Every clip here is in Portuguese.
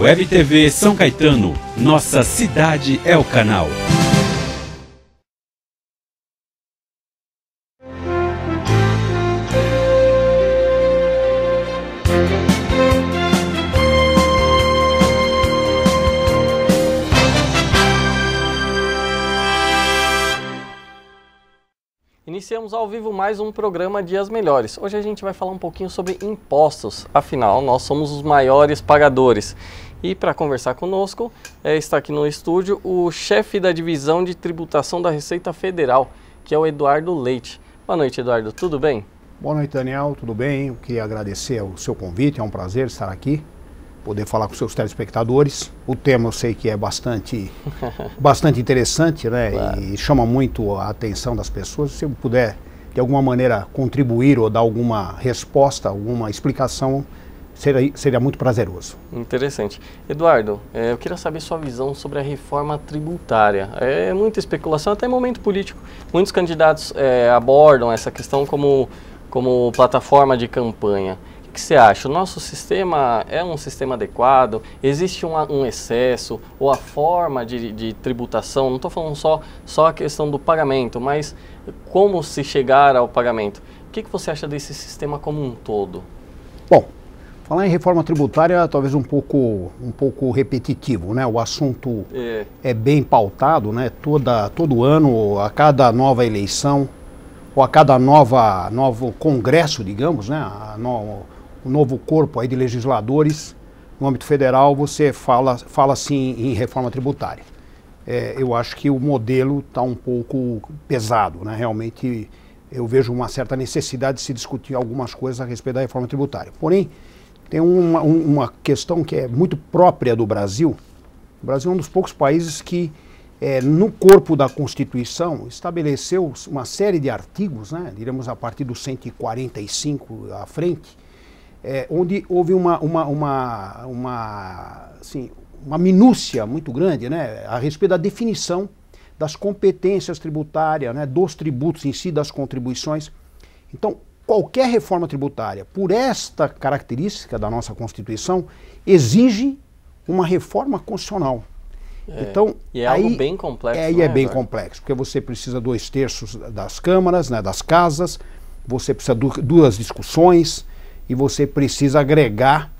Web TV São Caetano, nossa cidade é o canal. Iniciamos ao vivo mais um programa Dias Melhores. Hoje a gente vai falar um pouquinho sobre impostos, afinal nós somos os maiores pagadores. E para conversar conosco, está aqui no estúdio o chefe da divisão de tributação da Receita Federal, que é o Eduardo Leite. Boa noite, Eduardo, tudo bem? Boa noite, Daniel, tudo bem? Eu queria agradecer o seu convite, é um prazer estar aqui, poder falar com seus telespectadores. O tema eu sei que é bastante interessante, né? Claro. E chama muito a atenção das pessoas. Se eu puder, de alguma maneira, contribuir ou dar alguma resposta, alguma explicação, seria muito prazeroso. Interessante. Eduardo, eu queria saber sua visão sobre a reforma tributária. É muita especulação, até momento político. Muitos candidatos abordam essa questão como plataforma de campanha. O que você acha? O nosso sistema é um sistema adequado? Existe um excesso? Ou a forma de tributação? Não estou falando só a questão do pagamento, mas como se chegar ao pagamento. O que você acha desse sistema como um todo? Bom, falar em reforma tributária talvez um pouco repetitivo, né? O assunto é bem pautado, né? Todo ano, a cada nova eleição, ou a cada novo congresso, digamos, né? O novo corpo aí de legisladores no âmbito federal, você fala assim em reforma tributária. Eu acho que o modelo está um pouco pesado, né? Realmente eu vejo uma certa necessidade de se discutir algumas coisas a respeito da reforma tributária. Porém, tem uma questão que é muito própria do Brasil. O Brasil é um dos poucos países que, no corpo da Constituição, estabeleceu uma série de artigos, né? Diremos a partir do 145 à frente, onde houve uma minúcia muito grande, né, a respeito da definição das competências tributárias, né, dos tributos em si, das contribuições. Então, qualquer reforma tributária, por esta característica da nossa Constituição, exige uma reforma constitucional. Então, e é algo bem complexo. É bem complexo, porque você precisa 2/3 das câmaras, né, das casas, você precisa de duas discussões, e você precisa agregar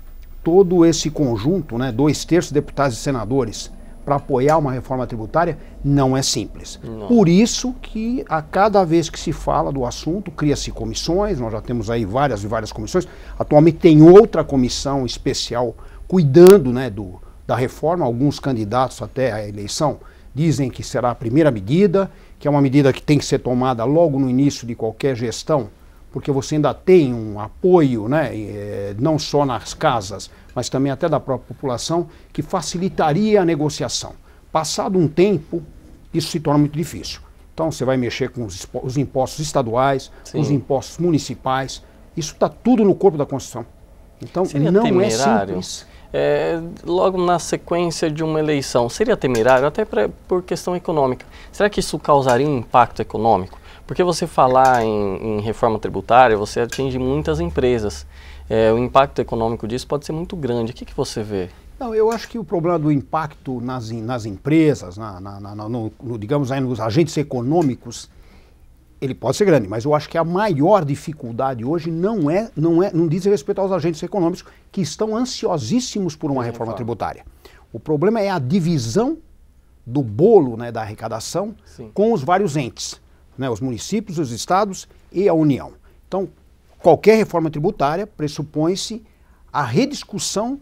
todo esse conjunto, né, 2/3 deputados e senadores, para apoiar uma reforma tributária, não é simples. Não. Por isso que a cada vez que se fala do assunto, cria-se comissões, nós já temos aí várias comissões, atualmente tem outra comissão especial cuidando, né, da reforma, alguns candidatos até à eleição dizem que será a primeira medida, que é uma medida que tem que ser tomada logo no início de qualquer gestão, porque você ainda tem um apoio, né, não só nas casas, mas também até da própria população, que facilitaria a negociação. Passado um tempo, isso se torna muito difícil. Então você vai mexer com os impostos estaduais, Sim. os impostos municipais, isso está tudo no corpo da Constituição. Então seria não temerário? É simples. Logo na sequência de uma eleição, seria temerário, até por questão econômica. Será que isso causaria um impacto econômico? Porque você falar em reforma tributária, você atinge muitas empresas. O impacto econômico disso pode ser muito grande. O que você vê? Não, eu acho que o problema do impacto nas empresas, digamos aí nos agentes econômicos, ele pode ser grande, mas eu acho que a maior dificuldade hoje não diz respeito aos agentes econômicos que estão ansiosíssimos por uma reforma tributária. O problema é a divisão do bolo, né, da arrecadação Sim. com os vários entes, né, os municípios, os estados e a União. Então, qualquer reforma tributária pressupõe-se a rediscussão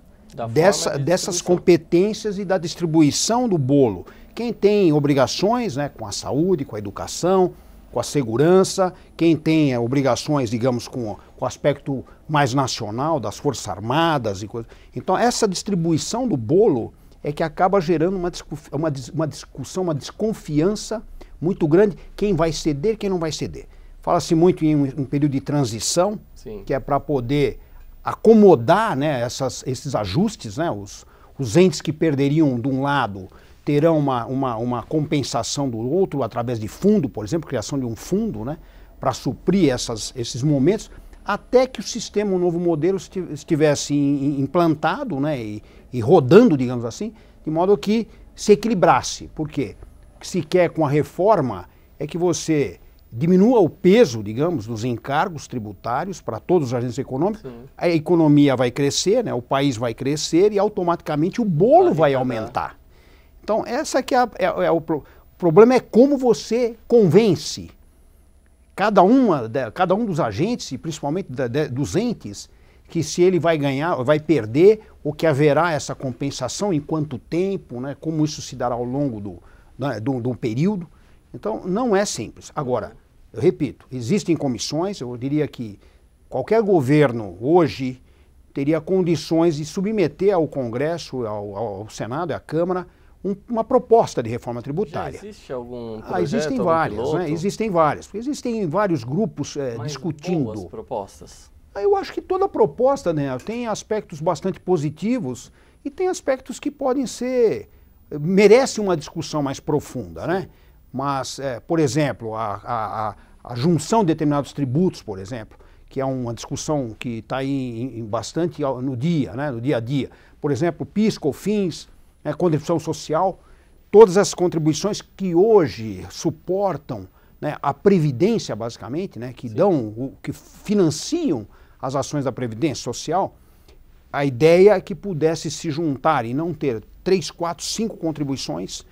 dessas competências e da distribuição do bolo. Quem tem obrigações, né, com a saúde, com a educação, com a segurança, quem tem obrigações, digamos, com o aspecto mais nacional, das Forças Armadas e coisas. Então, essa distribuição do bolo é que acaba gerando uma discussão, uma desconfiança muito grande, quem vai ceder, quem não vai ceder. Fala-se muito em um período de transição, Sim. que é para poder acomodar, né, esses ajustes, né, os entes que perderiam de um lado terão uma compensação do outro através de fundo, por exemplo, criação de um fundo, né, para suprir esses momentos. até que o sistema, o novo modelo estivesse implantado, né, e rodando, digamos assim, de modo que se equilibrasse. Por quê? O que se quer com a reforma é que você diminua o peso, digamos, dos encargos tributários para todos os agentes econômicos. Sim. A economia vai crescer, né, o país vai crescer e automaticamente o bolo vai aumentar. Então, essa que o problema é como você convence cada um dos agentes, e principalmente dos entes, que se ele vai ganhar, vai perder, ou que haverá essa compensação, em quanto tempo, né, como isso se dará ao longo do período. Então, não é simples. Agora, eu repito, existem comissões, eu diria que qualquer governo hoje teria condições de submeter ao Congresso, ao Senado e à Câmara, uma proposta de reforma tributária. Já existe algum projeto, existem várias, né? Existem várias. Existem vários grupos discutindo. Boas propostas. Eu acho que toda proposta, né, tem aspectos bastante positivos e tem aspectos que podem merecem uma discussão mais profunda, né? Mas, por exemplo, a junção de determinados tributos, por exemplo, que é uma discussão que está aí bastante no dia, né, no dia a dia. Por exemplo, PIS, COFINS, contribuição social, todas as contribuições que hoje suportam, né, a Previdência, basicamente, né, que que financiam as ações da Previdência Social, a ideia é que pudesse se juntar e não ter 3, 4, 5 contribuições,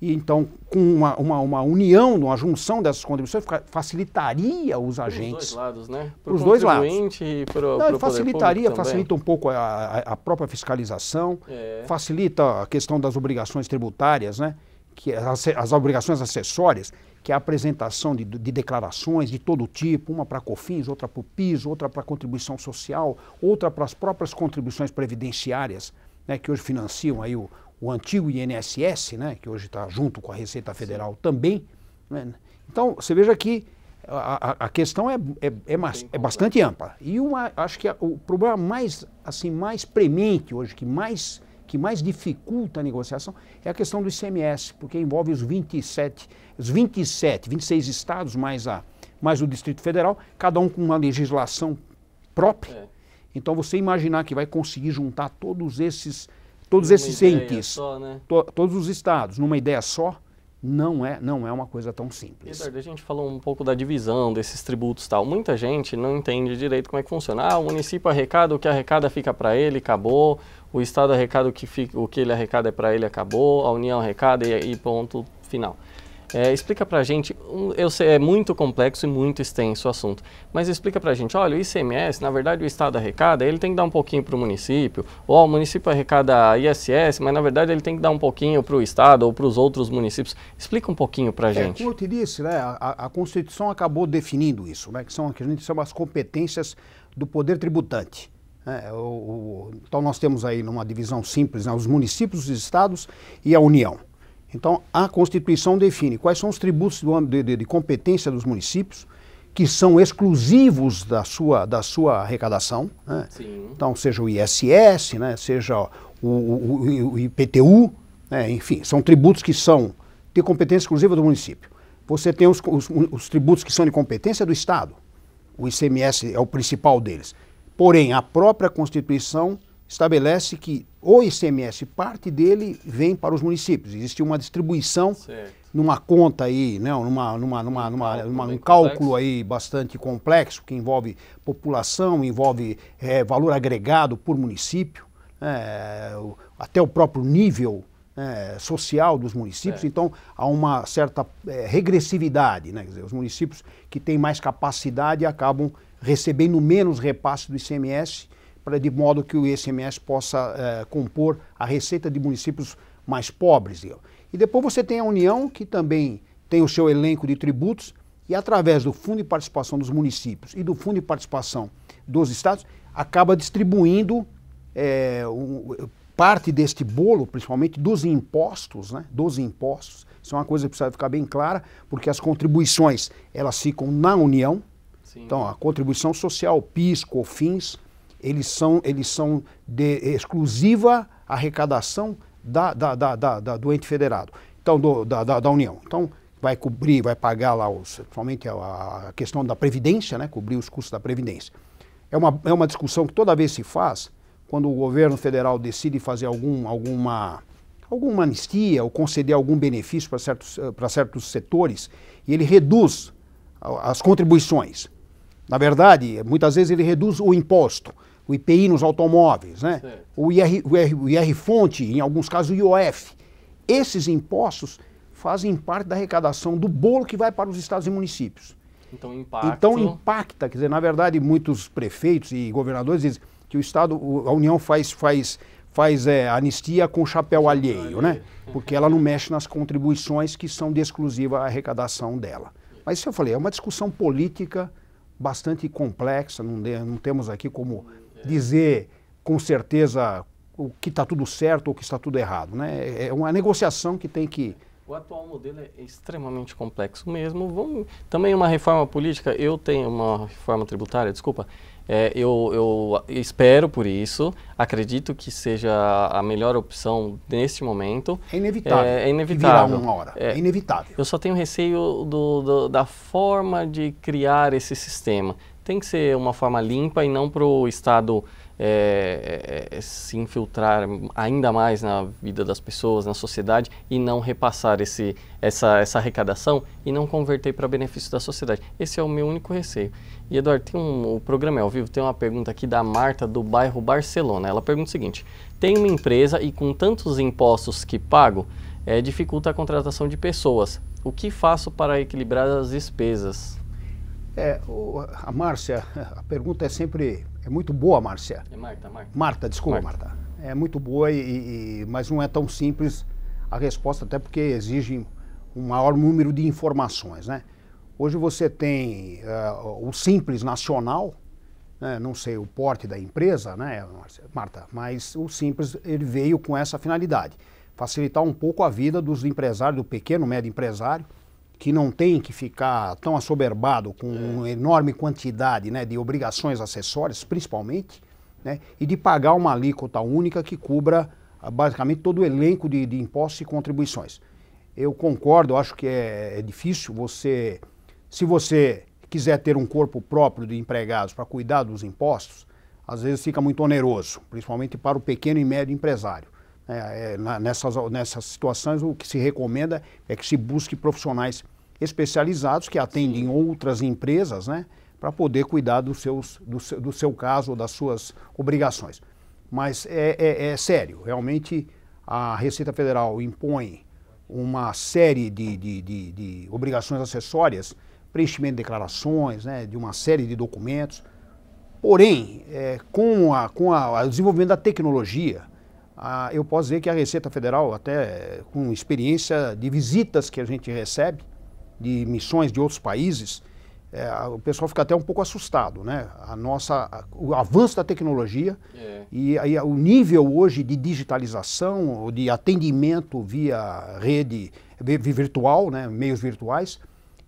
e então com uma união, uma junção dessas contribuições, facilitaria os agentes. Para os dois lados, né? Para os dois lados. E para o facilita um pouco a própria fiscalização, facilita a questão das obrigações tributárias, né? Que as obrigações acessórias, que é a apresentação de declarações de todo tipo, uma para COFINS, outra para o PIS, outra para a contribuição social, outra para as próprias contribuições previdenciárias, né, que hoje financiam aí o antigo INSS, né, que hoje está junto com a Receita Federal também. Né? Então, você veja que a questão é bastante ampla. E acho que o problema mais premente hoje, que mais dificulta a negociação, é a questão do ICMS, porque envolve os 26 estados, mais o Distrito Federal, cada um com uma legislação própria. Então, você imaginar que vai conseguir juntar todos esses entes, só, né? todos os estados, numa ideia só, não é uma coisa tão simples. Eduardo, a gente falou um pouco da divisão desses tributos e tal. Muita gente não entende direito como é que funciona. O município arrecada, o que arrecada fica para ele, acabou. O estado arrecada, o que ele arrecada é para ele, acabou. A União arrecada e ponto final. Explica pra gente, eu sei, é muito complexo e muito extenso o assunto, mas explica pra gente, olha, o ICMS, na verdade o estado arrecada, ele tem que dar um pouquinho pro município, ou o município arrecada ISS, mas na verdade ele tem que dar um pouquinho pro estado ou pros outros municípios. Explica um pouquinho pra gente. Como eu te disse, né, a Constituição acabou definindo isso, né, que a gente chama as competências do poder tributante. Então nós temos aí numa divisão simples, né, os municípios, os estados e a União. Então, a Constituição define quais são os tributos de competência dos municípios, que são exclusivos da sua arrecadação, né? Então, seja o ISS, né? Seja o IPTU, né? Enfim, são tributos que são de competência exclusiva do município. Você tem os tributos que são de competência do Estado, o ICMS é o principal deles. Porém, a própria Constituição estabelece que o ICMS, parte dele vem para os municípios. Existe uma distribuição numa conta aí, né, num cálculo aí bastante complexo, que envolve população, envolve valor agregado por município, até o próprio nível social dos municípios. Então, há uma certa regressividade, né? Quer dizer, os municípios que têm mais capacidade acabam recebendo menos repasse do ICMS, de modo que o ICMS possa compor a receita de municípios mais pobres. E depois você tem a União, que também tem o seu elenco de tributos, e através do Fundo de Participação dos Municípios e do Fundo de Participação dos Estados, acaba distribuindo parte deste bolo, principalmente dos impostos, né? Dos impostos. Isso é uma coisa que precisa ficar bem clara, porque as contribuições, elas ficam na União. Então, a contribuição social, PIS, COFINS, eles são de exclusiva arrecadação do ente federado, então da União. Então, vai cobrir, vai pagar lá, principalmente a questão da Previdência, né, cobrir os custos da Previdência. é uma discussão que toda vez se faz, quando o governo federal decide fazer alguma anistia ou conceder algum benefício para certos setores, e ele reduz as contribuições. Na verdade, muitas vezes ele reduz o imposto, o IPI nos automóveis, né? O IR-fonte, em alguns casos o IOF. Esses impostos fazem parte da arrecadação do bolo que vai para os estados e municípios. Então impacta, quer dizer, na verdade, muitos prefeitos e governadores dizem que o Estado, a União faz anistia com chapéu alheio, né? Porque ela não mexe nas contribuições que são de exclusiva arrecadação dela. Mas isso eu falei, é uma discussão política bastante complexa, não temos aqui como dizer com certeza o que está tudo certo ou o que está tudo errado, né? É uma negociação que tem que... O atual modelo é extremamente complexo mesmo. Também uma reforma política, eu tenho uma reforma tributária, desculpa, eu espero por isso, acredito que seja a melhor opção neste momento. É inevitável. É inevitável. Virar uma hora. É inevitável. Eu só tenho receio da forma de criar esse sistema. Tem que ser uma forma limpa e não para o Estado se infiltrar ainda mais na vida das pessoas, na sociedade, e não repassar essa arrecadação e não converter para benefício da sociedade. Esse é o meu único receio. E, Eduardo, o programa é ao vivo, tem uma pergunta aqui da Marta, do bairro Barcelona. Ela pergunta o seguinte: tenho uma empresa e com tantos impostos que pago, dificulta a contratação de pessoas. O que faço para equilibrar as despesas? A Márcia, a pergunta é muito boa, Márcia. Marta. Marta, desculpa, Marta. É muito boa, mas não é tão simples a resposta, até porque exige um maior número de informações, né? Hoje você tem o Simples Nacional, né? Não sei o porte da empresa, né, Marta, mas o Simples ele veio com essa finalidade, facilitar um pouco a vida dos empresários, do pequeno, médio empresário, que não tem que ficar tão assoberbado com uma enorme quantidade, né, de obrigações acessórias, principalmente, né, e de pagar uma alíquota única que cubra basicamente todo o elenco de impostos e contribuições. Eu concordo, eu acho que é difícil se você quiser ter um corpo próprio de empregados para cuidar dos impostos, às vezes fica muito oneroso, principalmente para o pequeno e médio empresário. Nessas situações, o que se recomenda é que se busque profissionais especializados que atendem outras empresas, né, para poder cuidar do seu caso ou das suas obrigações. Mas é sério, realmente a Receita Federal impõe uma série de obrigações acessórias, preenchimento de declarações, né, de uma série de documentos. Porém, com o desenvolvimento da tecnologia, eu posso dizer que a Receita Federal, até com experiência de visitas que a gente recebe, de missões de outros países, o pessoal fica até um pouco assustado, né? O avanço da tecnologia e o nível hoje de digitalização, de atendimento via rede virtual, né? Meios virtuais,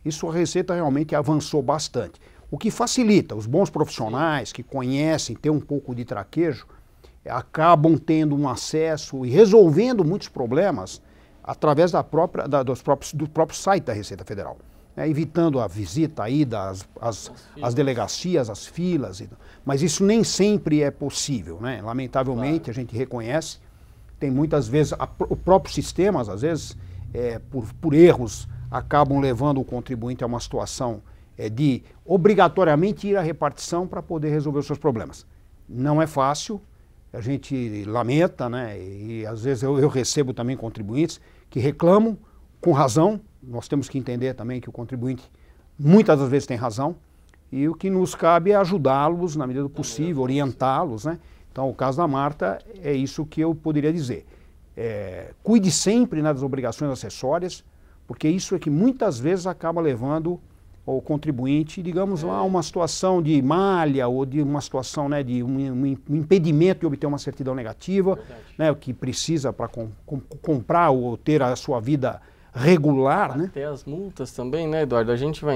isso a Receita realmente avançou bastante. O que facilita, os bons profissionais que conhecem, têm um pouco de traquejo, acabam tendo um acesso e resolvendo muitos problemas através do próprio site da Receita Federal, né, evitando a visita, a ida às delegacias, às filas. Mas isso nem sempre é possível, né? Lamentavelmente, claro. A gente reconhece, tem muitas vezes, o próprio sistema, às vezes, por erros, acabam levando o contribuinte a uma situação de obrigatoriamente ir à repartição para poder resolver os seus problemas. Não é fácil. A gente lamenta, né? E às vezes eu recebo também contribuintes que reclamam com razão. Nós temos que entender também que o contribuinte muitas das vezes tem razão e o que nos cabe é ajudá-los na medida do possível, orientá-los, né? Então, o caso da Marta é isso que eu poderia dizer. Cuide sempre, né, das obrigações acessórias, porque isso é que muitas vezes acaba levando o contribuinte, digamos lá, uma situação de malha ou de uma situação, né, de um impedimento de obter uma certidão negativa, né, o que precisa para comprar ou ter a sua vida regular. Até, né? As multas também, né, Eduardo? A gente vai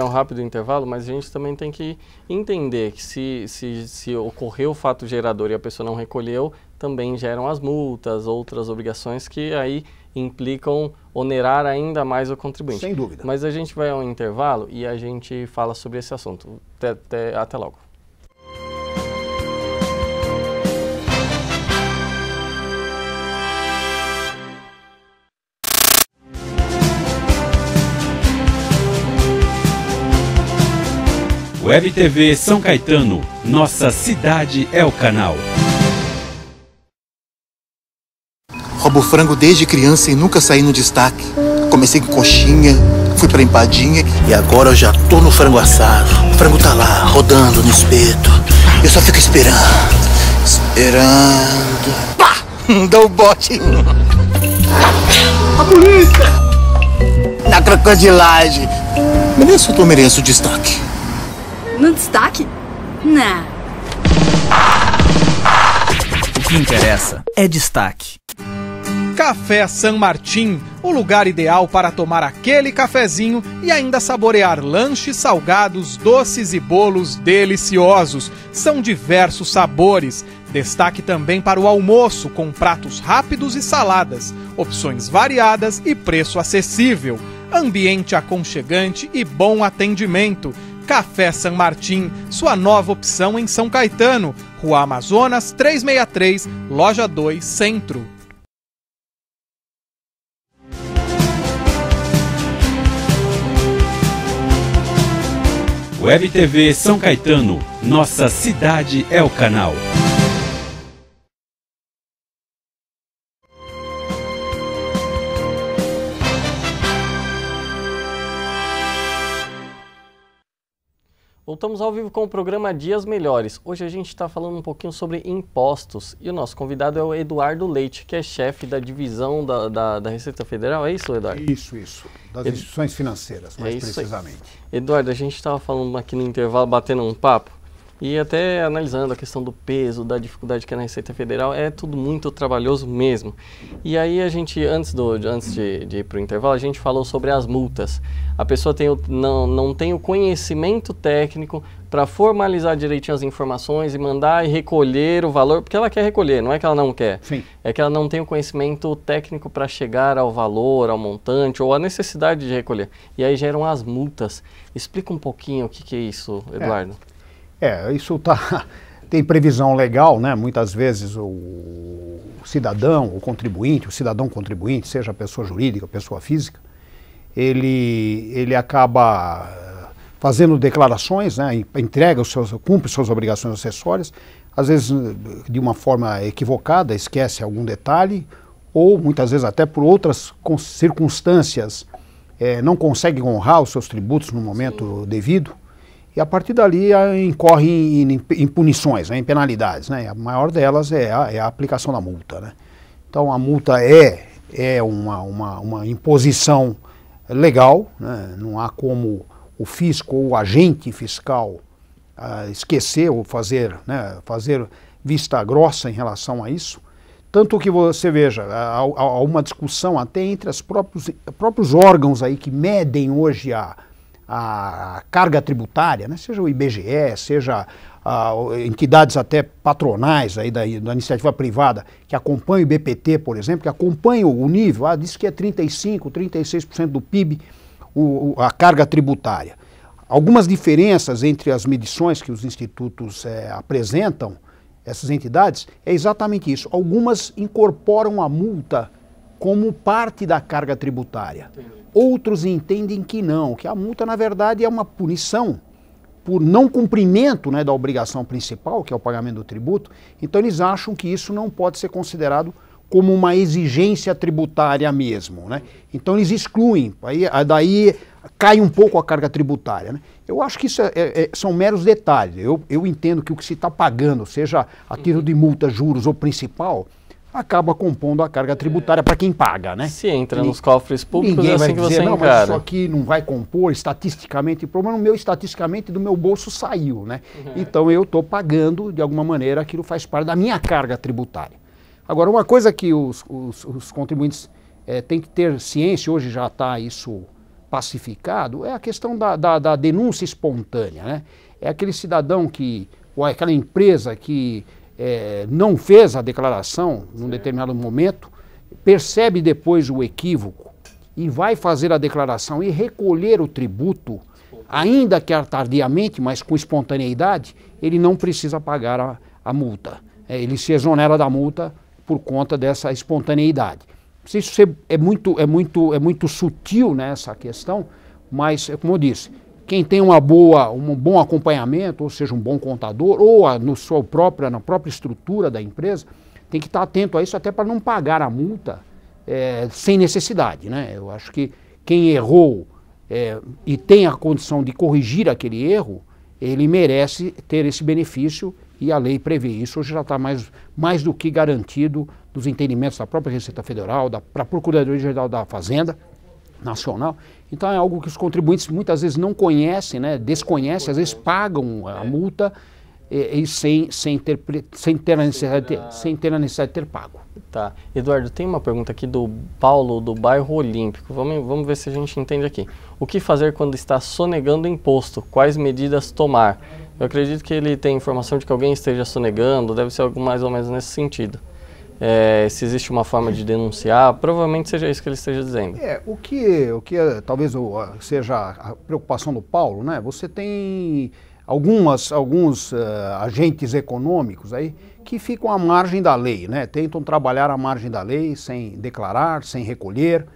a um rápido intervalo, mas a gente também tem que entender que se ocorreu o fato gerador e a pessoa não recolheu, também geram as multas, outras obrigações que aí implicam onerar ainda mais o contribuinte. Sem dúvida. Mas a gente vai a um intervalo e a gente fala sobre esse assunto. Até logo. Web TV São Caetano, nossa cidade é o canal. Roubo frango desde criança e nunca saí no destaque. Comecei com coxinha, fui pra empadinha e agora eu já tô no frango assado. O frango tá lá, rodando no espeto. Eu só fico esperando. Pá! Dá o bote. A polícia! Na crocodilagem. Mereço ou mereço destaque? No destaque? Não. O que interessa é destaque. Café San Martín, o lugar ideal para tomar aquele cafezinho e ainda saborear lanches, salgados, doces e bolos deliciosos. São diversos sabores. Destaque também para o almoço, com pratos rápidos e saladas, opções variadas e preço acessível. Ambiente aconchegante e bom atendimento. Café San Martín, sua nova opção em São Caetano. Rua Amazonas 363, Loja 2, Centro. Web TV São Caetano, nossa cidade é o canal. Voltamos ao vivo com o programa Dias Melhores. Hoje a gente está falando um pouquinho sobre impostos e o nosso convidado é o Eduardo Leite, que é chefe da divisão da Receita Federal. É isso, Eduardo? Isso. Das instituições financeiras, mais precisamente. Eduardo, a gente estava falando aqui no intervalo, batendo um papo e até analisando a questão do peso, da dificuldade que é na Receita Federal. É tudo muito trabalhoso mesmo. E aí a gente, antes de ir para o intervalo, a gente falou sobre as multas. A pessoa não tem o conhecimento técnico para formalizar direitinho as informações e mandar e recolher o valor, porque ela quer recolher, não é que ela não quer. Sim. É que ela não tem o conhecimento técnico para chegar ao valor, ao montante ou à necessidade de recolher. E aí geram as multas. Explica um pouquinho o que é isso, Eduardo. Isso tem previsão legal, né? Muitas vezes o cidadão, o contribuinte, seja pessoa jurídica, pessoa física, ele acaba fazendo declarações, né? Cumpre suas obrigações acessórias, às vezes de uma forma equivocada, esquece algum detalhe, ou muitas vezes até por outras circunstâncias não consegue honrar os seus tributos no momento devido. E a partir dali incorre em punições, né, em penalidades, né? A maior delas é a aplicação da multa, né? Então a multa é uma imposição legal, né? Não há como o fisco ou o agente fiscal esquecer ou fazer vista grossa em relação a isso. Tanto que você veja, há uma discussão até entre os próprios órgãos aí que medem hoje a carga tributária, né? Seja o IBGE, seja entidades até patronais aí da iniciativa privada, que acompanham o IBPT, por exemplo, que acompanham o nível, diz que é 35%, 36% do PIB a carga tributária. Algumas diferenças entre as medições que os institutos apresentam, essas entidades, é exatamente isso. Algumas incorporam a multa como parte da carga tributária. Outros entendem que não, que a multa, na verdade, é uma punição por não cumprimento, né, da obrigação principal, que é o pagamento do tributo. Então eles acham que isso não pode ser considerado como uma exigência tributária mesmo, né? Então eles excluem, daí cai um pouco a carga tributária, né? Eu acho que isso são meros detalhes. Eu entendo que o que se está pagando, seja a título de multa, juros ou principal, acaba compondo a carga tributária para quem paga, né? Se entra nos cofres públicos, ninguém é assim vai que dizer, você não, encara. mas isso aqui não vai compor estatisticamente, o problema meu estatisticamente do meu bolso saiu, né? Então eu estou pagando, de alguma maneira, aquilo faz parte da minha carga tributária. Agora, uma coisa que os contribuintes têm que ter ciência, hoje já está isso pacificado, é a questão da denúncia espontânea, né? É aquele cidadão ou aquela empresa que não fez a declaração num determinado momento, percebe depois o equívoco e vai fazer a declaração e recolher o tributo, ainda que tardiamente, mas com espontaneidade, ele não precisa pagar a multa. Ele se exonera da multa por conta dessa espontaneidade. Isso é muito sutil nessa questão, mas, como eu disse, quem tem um bom acompanhamento, ou seja, um bom contador, ou na própria estrutura da empresa, tem que estar atento a isso até para não pagar a multa sem necessidade, né? Eu acho que quem errou e tem a condição de corrigir aquele erro, ele merece ter esse benefício e a lei prevê isso. Hoje já está mais do que garantido dos entendimentos da própria Receita Federal, da Procuradoria-Geral da Fazenda Nacional. Então é algo que os contribuintes muitas vezes não conhecem, né, desconhecem, às vezes pagam a multa sem ter a necessidade de ter pago. Tá. Eduardo, tem uma pergunta aqui do Paulo, do bairro Olímpico. Vamos ver se a gente entende aqui. O que fazer quando está sonegando imposto? Quais medidas tomar? Eu acredito que ele tem informação de que alguém esteja sonegando, deve ser algo mais ou menos nesse sentido. Se existe uma forma de denunciar, provavelmente seja isso que ele esteja dizendo. O que talvez seja a preocupação do Paulo, né? Você tem alguns agentes econômicos aí que ficam à margem da lei, né? Tentam trabalhar à margem da lei sem declarar, sem recolher,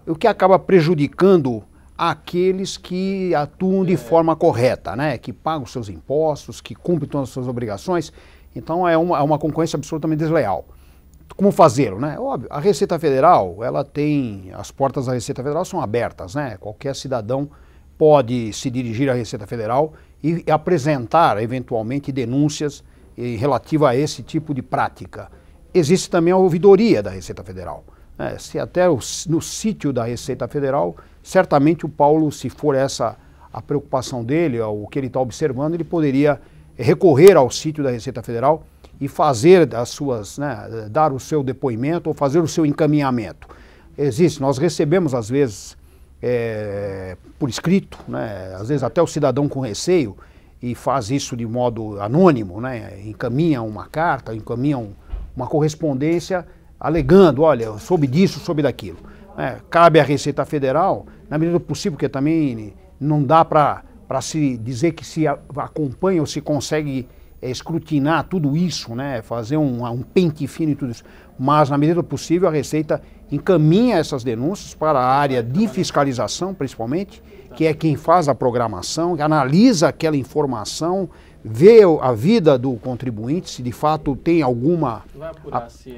o que acaba prejudicando aqueles que atuam de forma correta, né? Que pagam seus impostos, que cumprem todas as suas obrigações. Então é uma concorrência absolutamente desleal. Como fazê-lo, né? Óbvio, a Receita Federal, as portas da Receita Federal são abertas, né? Qualquer cidadão pode se dirigir à Receita Federal e apresentar, eventualmente, denúncias relativas a esse tipo de prática. Existe também a ouvidoria da Receita Federal. Se até no sítio da Receita Federal, certamente o Paulo, se for essa a preocupação dele, o que ele está observando, ele poderia recorrer ao sítio da Receita Federal e fazer dar o seu depoimento ou fazer o seu encaminhamento. Nós recebemos às vezes por escrito, né, às vezes até o cidadão com receio e faz isso de modo anônimo, né, encaminha uma carta, encaminha uma correspondência alegando, olha, eu soube disso, soube daquilo. Cabe à Receita Federal, na medida do possível, porque também não dá para se dizer que se acompanha ou se consegue escrutinar tudo isso, né, fazer um pente fino em tudo isso, mas na medida do possível a Receita encaminha essas denúncias para a área de fiscalização, principalmente, que é quem faz a programação, que analisa aquela informação, vê a vida do contribuinte, se de fato tem alguma,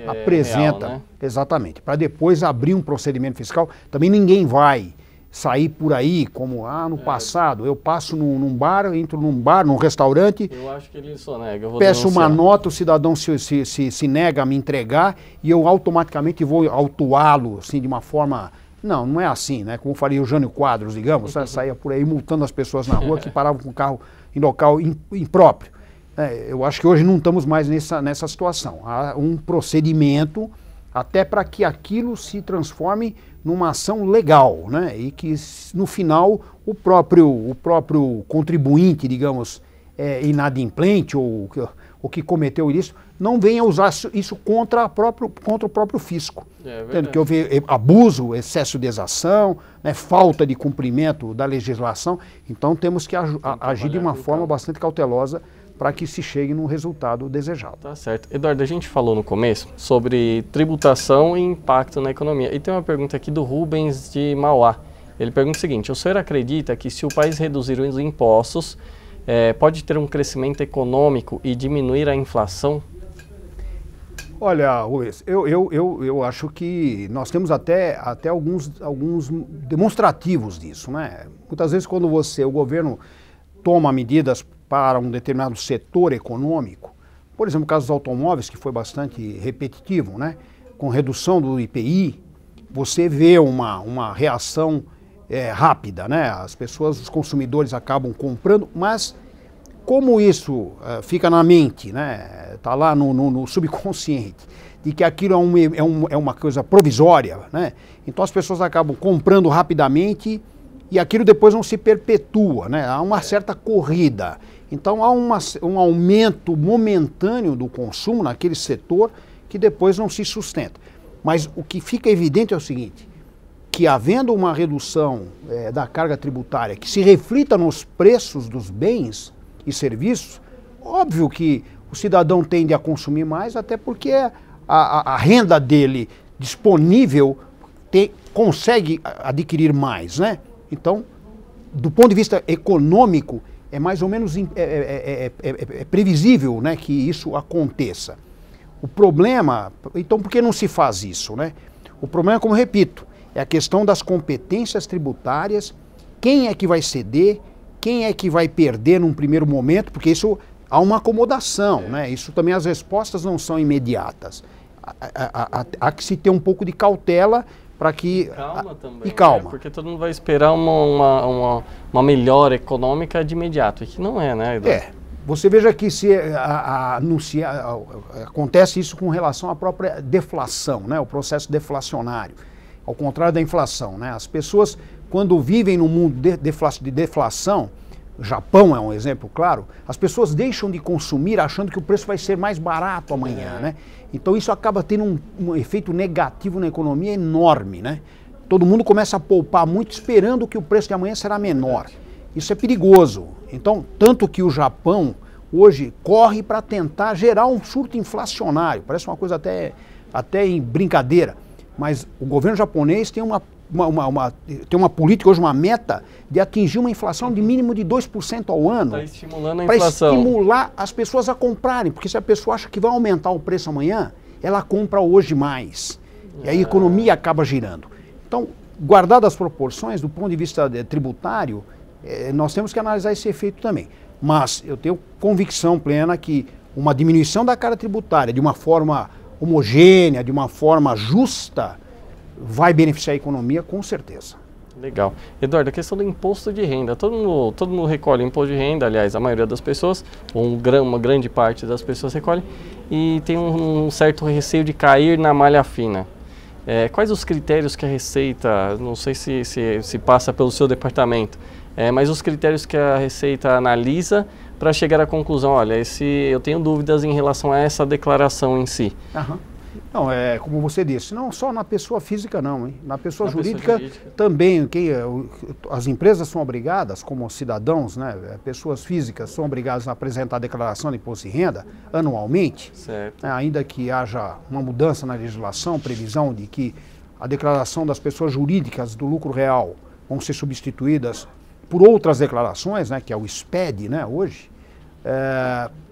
apresenta, real, né? Exatamente, para depois abrir um procedimento fiscal. Também ninguém vai sair por aí como, no passado, eu passo num bar, entro num bar, num restaurante, eu acho que ele sonega, eu vou peço denunciar. uma nota, o cidadão se nega a me entregar e eu automaticamente vou autuá-lo, assim, de uma forma... Não é assim, né? Como faria o Jânio Quadros, digamos, saía por aí multando as pessoas na rua que paravam com o carro em local impróprio. Eu acho que hoje não estamos mais nessa situação. Há um procedimento até para que aquilo se transforme numa ação legal, né? E que no final o próprio contribuinte, digamos, inadimplente ou que cometeu isso, não venha usar isso contra o próprio fisco. Tendo que houve abuso, excesso de exação, né, falta de cumprimento da legislação. Então temos que agir de uma forma bastante cautelosa para que se chegue num resultado desejado. Tá certo. Eduardo, a gente falou no começo sobre tributação e impacto na economia. E tem uma pergunta aqui do Rubens de Mauá. Ele pergunta o seguinte: o senhor acredita que se o país reduzir os impostos, pode ter um crescimento econômico e diminuir a inflação? Olha, Rubens, eu acho que nós temos até alguns demonstrativos disso, né? Muitas vezes quando o governo toma medidas para um determinado setor econômico, por exemplo, o caso dos automóveis, que foi bastante repetitivo, né? Com redução do IPI, você vê uma reação rápida, né? As pessoas, os consumidores acabam comprando, mas como isso fica na mente, né? Está lá no subconsciente, de que aquilo é uma coisa provisória, né? Então as pessoas acabam comprando rapidamente e aquilo depois não se perpetua, né? Há uma certa corrida. Então há um aumento momentâneo do consumo naquele setor que depois não se sustenta. Mas o que fica evidente é o seguinte, que havendo uma redução da carga tributária que se reflita nos preços dos bens e serviços, óbvio que o cidadão tende a consumir mais, até porque a renda dele disponível consegue adquirir mais, né? Então, do ponto de vista econômico, é mais ou menos previsível, né, que isso aconteça. O problema, então por que não se faz isso, né? O problema, como eu repito, é a questão das competências tributárias, quem é que vai ceder, quem é que vai perder num primeiro momento, porque isso há uma acomodação, né? Isso também, as respostas não são imediatas. Há que se ter um pouco de cautela para que... Calma também, e calma. Né? Porque todo mundo vai esperar uma melhora econômica de imediato, e que não é, né, Eduardo? Você veja que se acontece isso com relação à própria deflação, né? O processo deflacionário, ao contrário da inflação, né? As pessoas, quando vivem num mundo de deflação, o Japão é um exemplo claro, as pessoas deixam de consumir achando que o preço vai ser mais barato amanhã, né? Então isso acaba tendo um efeito negativo na economia enorme, né? Todo mundo começa a poupar muito esperando que o preço de amanhã será menor. Isso é perigoso. Então, tanto que o Japão hoje corre para tentar gerar um surto inflacionário. Parece uma coisa até em brincadeira, mas o governo japonês tem uma política, hoje uma meta, de atingir uma inflação de mínimo de 2% ao ano. Está estimulando a inflação. Para estimular as pessoas a comprarem, porque se a pessoa acha que vai aumentar o preço amanhã, ela compra hoje mais. E aí a economia acaba girando. Então, guardadas as proporções, do ponto de vista tributário, nós temos que analisar esse efeito também. Mas eu tenho convicção plena que uma diminuição da carga tributária de uma forma homogênea, de uma forma justa, vai beneficiar a economia com certeza. Legal. Eduardo, a questão do imposto de renda. Todo mundo recolhe imposto de renda, aliás, a maioria das pessoas, ou uma grande parte das pessoas recolhe, e tem um certo receio de cair na malha fina. Quais os critérios que a Receita, não sei se passa pelo seu departamento, mas os critérios que a Receita analisa para chegar à conclusão, olha, eu tenho dúvidas em relação a essa declaração em si. Não, como você disse, não só na pessoa física não, hein? Na pessoa jurídica também, as empresas são obrigadas, como cidadãos, né, pessoas físicas são obrigadas a apresentar a declaração de imposto de renda anualmente, ainda que haja uma mudança na legislação, previsão de que a declaração das pessoas jurídicas do lucro real vão ser substituídas por outras declarações, né, que é o SPED, né, hoje.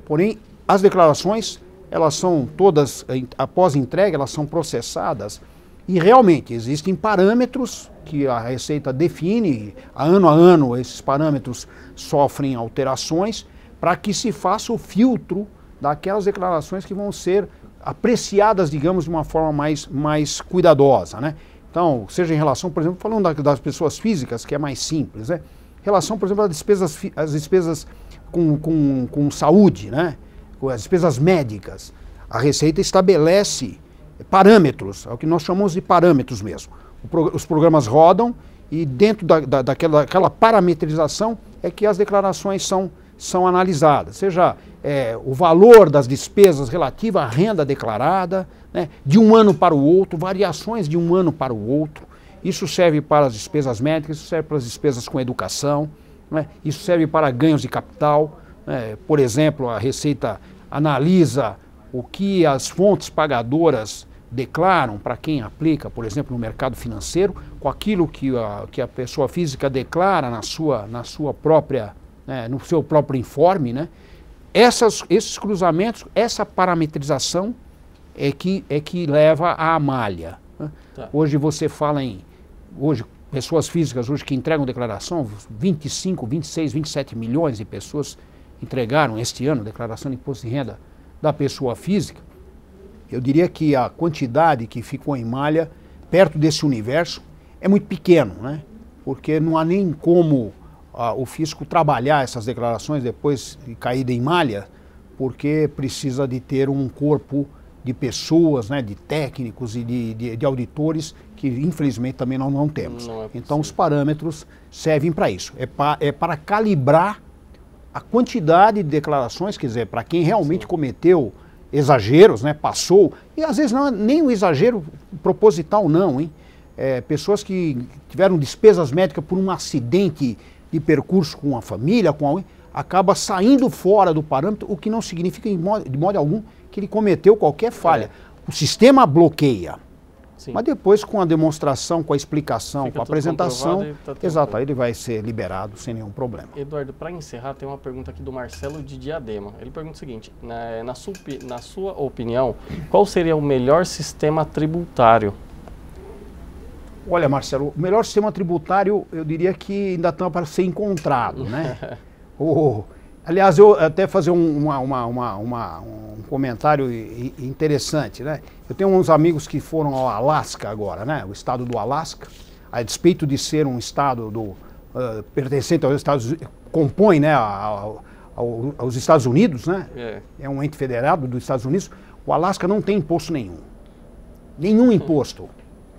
Porém, as declarações, elas são todas, após entrega, elas são processadas e realmente existem parâmetros que a Receita define, a ano esses parâmetros sofrem alterações para que se faça o filtro daquelas declarações que vão ser apreciadas, digamos, de uma forma mais cuidadosa, né? Então, seja em relação, por exemplo, falando das pessoas físicas, que é mais simples, né? Em relação, por exemplo, às despesas com saúde, né? As despesas médicas, a Receita estabelece parâmetros, é o que nós chamamos de parâmetros mesmo. Os programas rodam e dentro daquela parametrização é que as declarações são analisadas, seja o valor das despesas relativa à renda declarada, né, de um ano para o outro, variações de um ano para o outro. Isso serve para as despesas médicas, isso serve para as despesas com educação, né, isso serve para ganhos de capital. Por exemplo, a Receita analisa o que as fontes pagadoras declaram para quem aplica, por exemplo, no mercado financeiro, com aquilo que a pessoa física declara na sua própria, no seu próprio informe, né? Esses cruzamentos, essa parametrização é que leva à malha, né? Hoje você fala hoje pessoas físicas hoje que entregam declaração, 25, 26, 27 milhões de pessoas entregaram este ano declaração de imposto de renda da pessoa física. Eu diria que a quantidade que ficou em malha, perto desse universo, é muito pequeno, né? Porque não há nem como o fisco trabalhar essas declarações depois de caída em malha, porque precisa de ter um corpo de pessoas, né, de técnicos e de auditores que infelizmente também nós não temos. Então os parâmetros servem para isso, é para calibrar a quantidade de declarações, quer dizer, para quem realmente cometeu exageros, né, passou, e às vezes não é nem um exagero proposital não, hein? Pessoas que tiveram despesas médicas por um acidente de percurso com a família, com alguém, acaba saindo fora do parâmetro, o que não significa de modo algum que ele cometeu qualquer falha. O sistema bloqueia. Sim. Mas depois, com a demonstração, com a explicação, Fica com a tudo apresentação, comprovado e tá tudo exato, bem. aí ele vai ser liberado sem nenhum problema. Eduardo, para encerrar, tem uma pergunta aqui do Marcelo de Diadema. Ele pergunta o seguinte, na sua opinião, qual seria o melhor sistema tributário? Olha, Marcelo, o melhor sistema tributário, eu diria que ainda está para ser encontrado, né? Aliás, eu até fazer um comentário interessante, né? Eu tenho uns amigos que foram ao Alasca agora, né? O estado do Alasca, a despeito de ser um estado pertencente aos Estados Unidos, compõe, né, aos Estados Unidos, né? É um ente federado dos Estados Unidos. O Alasca não tem imposto nenhum. Nenhum imposto.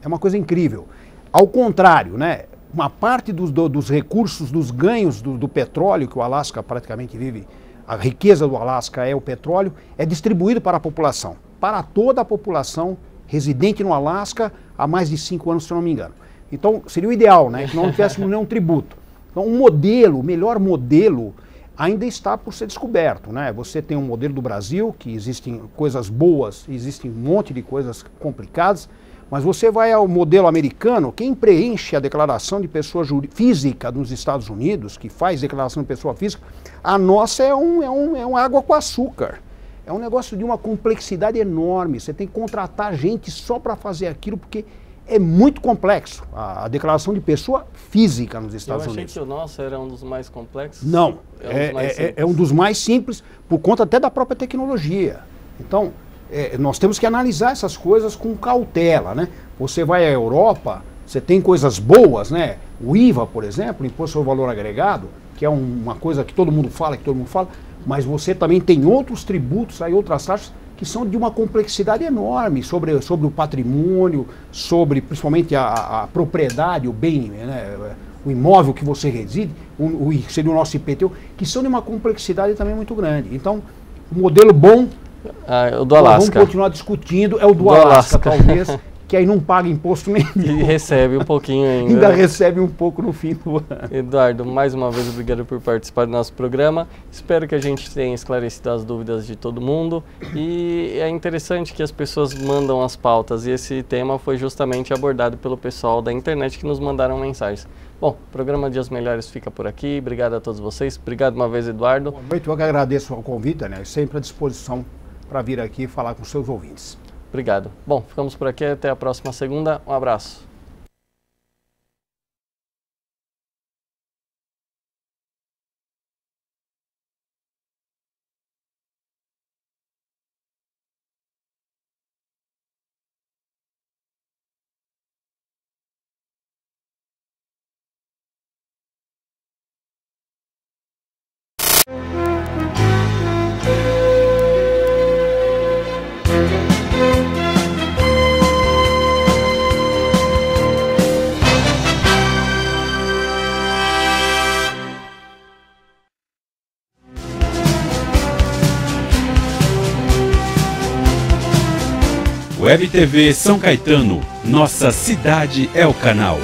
É uma coisa incrível. Ao contrário, né? Uma parte dos recursos, dos ganhos do petróleo, que o Alasca praticamente vive, a riqueza do Alasca é o petróleo, é distribuído para a população, para toda a população residente no Alasca há mais de 5 anos, se eu não me engano. Então, seria o ideal, né, que não tivéssemos nenhum tributo. Então, o melhor modelo ainda está por ser descoberto, né? Você tem um modelo do Brasil, que existem coisas boas, existem um monte de coisas complicadas, mas você vai ao modelo americano, quem preenche a declaração de pessoa física nos Estados Unidos, que faz declaração de pessoa física, a nossa é um água com açúcar. É um negócio de uma complexidade enorme. Você tem que contratar gente só para fazer aquilo, porque é muito complexo a declaração de pessoa física nos Estados Unidos. Eu achei que o nosso era um dos mais complexos. Não, é um dos mais simples, por conta até da própria tecnologia. Então, nós temos que analisar essas coisas com cautela, né? Você vai à Europa, você tem coisas boas, né? O IVA, por exemplo, Imposto sobre o Valor Agregado, que é uma coisa que todo mundo fala, mas você também tem outros tributos, aí, outras taxas, que são de uma complexidade enorme sobre o patrimônio, sobre principalmente a propriedade, o bem, né? O imóvel que você reside, seria o nosso IPTU, que são de uma complexidade também muito grande. Então, o modelo bom, o do Alasca. Vamos continuar discutindo, é o do Alasca, talvez, que aí não paga imposto nenhum. E recebe um pouquinho ainda. Ainda recebe um pouco no fim do ano. Eduardo, mais uma vez, obrigado por participar do nosso programa. Espero que a gente tenha esclarecido as dúvidas de todo mundo. E é interessante que as pessoas mandam as pautas, e esse tema foi justamente abordado pelo pessoal da internet que nos mandaram mensagens. Bom, o programa Dias Melhores fica por aqui. Obrigado a todos vocês. Obrigado uma vez, Eduardo. Boa noite, eu que agradeço o convite, né? Sempre à disposição para vir aqui falar com seus ouvintes. Obrigado. Bom, ficamos por aqui. Até a próxima segunda. Um abraço. Web TV São Caetano, nossa cidade é o canal.